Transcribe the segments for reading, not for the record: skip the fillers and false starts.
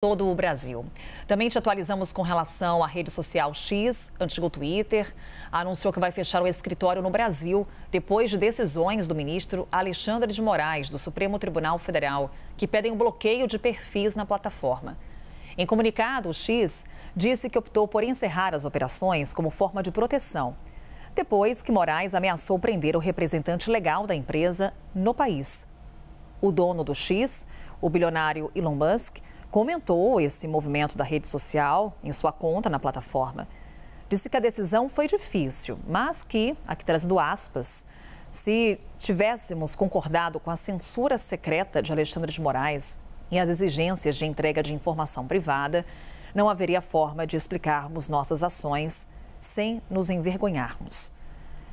todo o Brasil. Também te atualizamos com relação à rede social X, antigo Twitter, anunciou que vai fechar o escritório no Brasil depois de decisões do ministro Alexandre de Moraes, do Supremo Tribunal Federal, que pedem o bloqueio de perfis na plataforma. Em comunicado, o X disse que optou por encerrar as operações como forma de proteção, depois que Moraes ameaçou prender o representante legal da empresa no país. O dono do X, o bilionário Elon Musk, comentou esse movimento da rede social em sua conta na plataforma. Disse que a decisão foi difícil, mas que, aqui trazendo aspas, se tivéssemos concordado com a censura secreta de Alexandre de Moraes e as exigências de entrega de informação privada, não haveria forma de explicarmos nossas ações sem nos envergonharmos.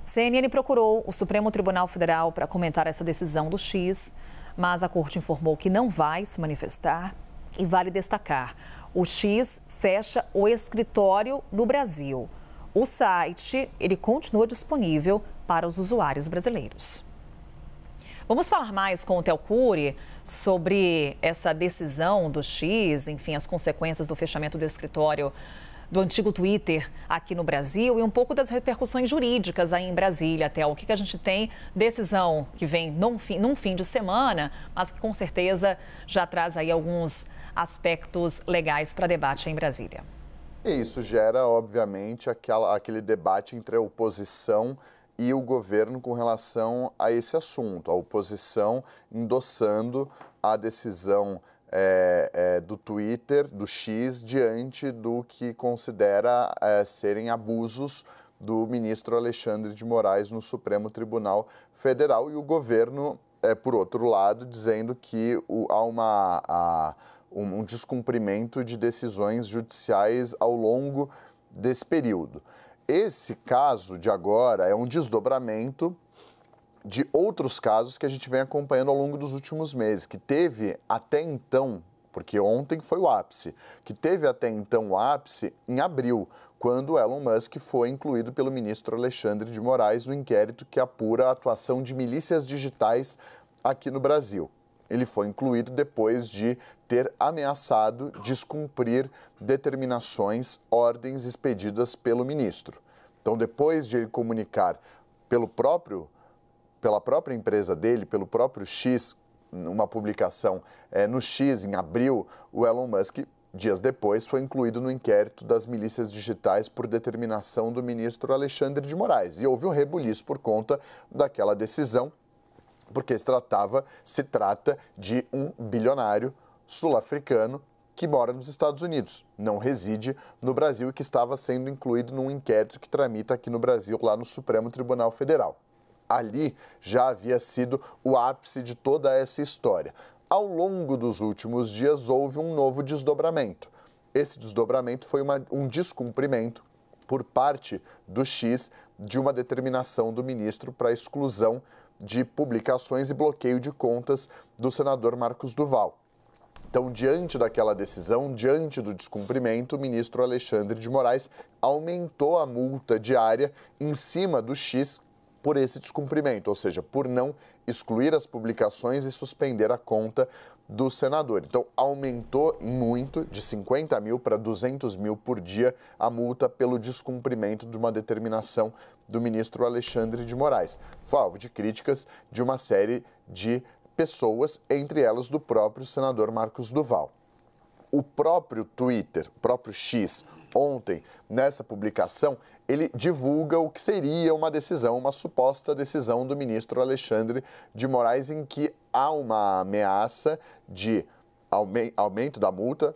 CNN procurou o Supremo Tribunal Federal para comentar essa decisão do X, mas a corte informou que não vai se manifestar. E vale destacar, o X fecha o escritório no Brasil. O site, ele continua disponível para os usuários brasileiros. Vamos falar mais com o Theo Cury sobre essa decisão do X, enfim, as consequências do fechamento do escritório do antigo Twitter aqui no Brasil e um pouco das repercussões jurídicas aí em Brasília, Theo. O que a gente tem? Decisão que vem num fim de semana, mas que com certeza já traz aí alguns aspectos legais para debate em Brasília. E isso gera, obviamente, aquele debate entre a oposição e o governo com relação a esse assunto. A oposição endossando a decisão do Twitter, do X, diante do que considera serem abusos do ministro Alexandre de Moraes no Supremo Tribunal Federal. E o governo, por outro lado, dizendo que há um descumprimento de decisões judiciais ao longo desse período. Esse caso de agora é um desdobramento de outros casos que a gente vem acompanhando ao longo dos últimos meses, que teve até então, porque ontem foi o ápice, que teve até então o ápice em abril, quando Elon Musk foi incluído pelo ministro Alexandre de Moraes no inquérito que apura a atuação de milícias digitais aqui no Brasil. Ele foi incluído depois de ter ameaçado descumprir determinações, ordens expedidas pelo ministro. Então, depois de ele comunicar pela própria empresa dele, pelo próprio X, uma publicação no X em abril, o Elon Musk, dias depois, foi incluído no inquérito das milícias digitais por determinação do ministro Alexandre de Moraes. E houve um rebuliço por conta daquela decisão, porque se trata de um bilionário sul-africano que mora nos Estados Unidos, não reside no Brasil e que estava sendo incluído num inquérito que tramita aqui no Brasil, lá no Supremo Tribunal Federal. Ali já havia sido o ápice de toda essa história. Ao longo dos últimos dias houve um novo desdobramento. Esse desdobramento foi um descumprimento por parte do X de uma determinação do ministro para exclusão de publicações e bloqueio de contas do senador Marcos Duval. Então, diante daquela decisão, diante do descumprimento, o ministro Alexandre de Moraes aumentou a multa diária em cima do X por esse descumprimento, ou seja, por não excluir as publicações e suspender a conta do senador. Então, aumentou em muito, de 50 mil para 200 mil por dia, a multa pelo descumprimento de uma determinação do ministro Alexandre de Moraes. Foi alvo de críticas de uma série de pessoas, entre elas do próprio senador Marcos Duval. O próprio Twitter, o próprio X, ontem, nessa publicação, ele divulga o que seria uma decisão, uma suposta decisão do ministro Alexandre de Moraes, em que há uma ameaça de aumento da multa,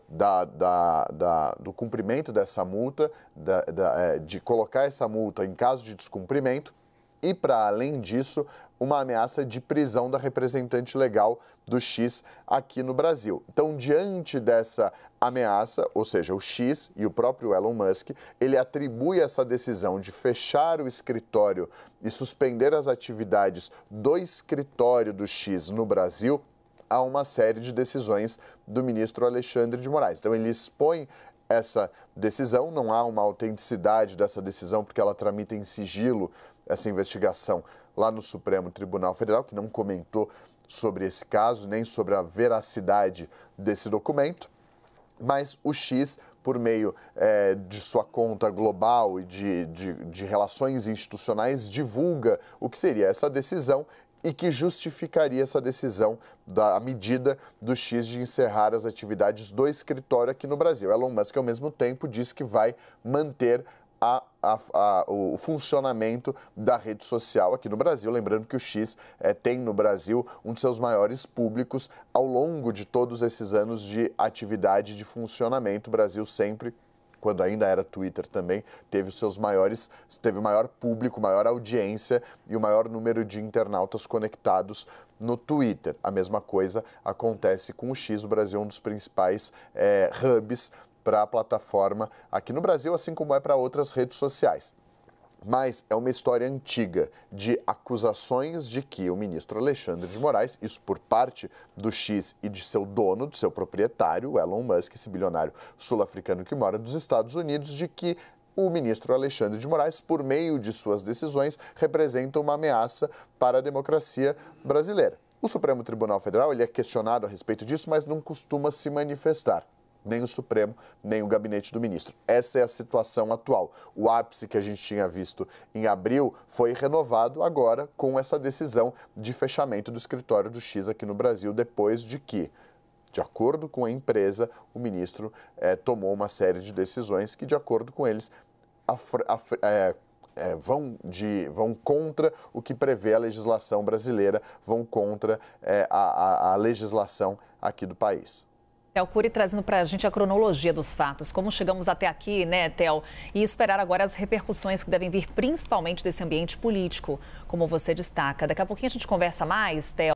do cumprimento dessa multa, de colocar essa multa em caso de descumprimento e, para além disso, uma ameaça de prisão da representante legal do X aqui no Brasil. Então, diante dessa ameaça, ou seja, o X e o próprio Elon Musk, ele atribui essa decisão de fechar o escritório e suspender as atividades do escritório do X no Brasil a uma série de decisões do ministro Alexandre de Moraes. Então, ele expõe essa decisão, não há uma autenticidade dessa decisão, porque ela tramita em sigilo, essa investigação, lá no Supremo Tribunal Federal, que não comentou sobre esse caso, nem sobre a veracidade desse documento. Mas o X, por meio de sua conta global e de relações institucionais, divulga o que seria essa decisão e que justificaria essa decisão da medida do X de encerrar as atividades do escritório aqui no Brasil. Elon Musk, ao mesmo tempo, diz que vai manter o funcionamento da rede social aqui no Brasil. Lembrando que o X tem no Brasil um de seus maiores públicos ao longo de todos esses anos de atividade de funcionamento. O Brasil sempre, quando ainda era Twitter também, teve o maior público, maior audiência e o maior número de internautas conectados no Twitter. A mesma coisa acontece com o X. O Brasil é um dos principais hubs para a plataforma aqui no Brasil, assim como é para outras redes sociais. Mas é uma história antiga de acusações de que o ministro Alexandre de Moraes, isso por parte do X e de seu dono, do seu proprietário, o Elon Musk, esse bilionário sul-africano que mora nos Estados Unidos, de que o ministro Alexandre de Moraes, por meio de suas decisões, representa uma ameaça para a democracia brasileira. O Supremo Tribunal Federal ele é questionado a respeito disso, mas não costuma se manifestar. Nem o Supremo, nem o gabinete do ministro. Essa é a situação atual. O ápice que a gente tinha visto em abril foi renovado agora com essa decisão de fechamento do escritório do X aqui no Brasil, depois de que, de acordo com a empresa, o ministro tomou uma série de decisões que, de acordo com eles, vão contra o que prevê a legislação brasileira, vão contra a legislação aqui do país. Theo Cury trazendo para a gente a cronologia dos fatos, como chegamos até aqui, né, Theo? E esperar agora as repercussões que devem vir principalmente desse ambiente político, como você destaca. Daqui a pouquinho a gente conversa mais, Theo.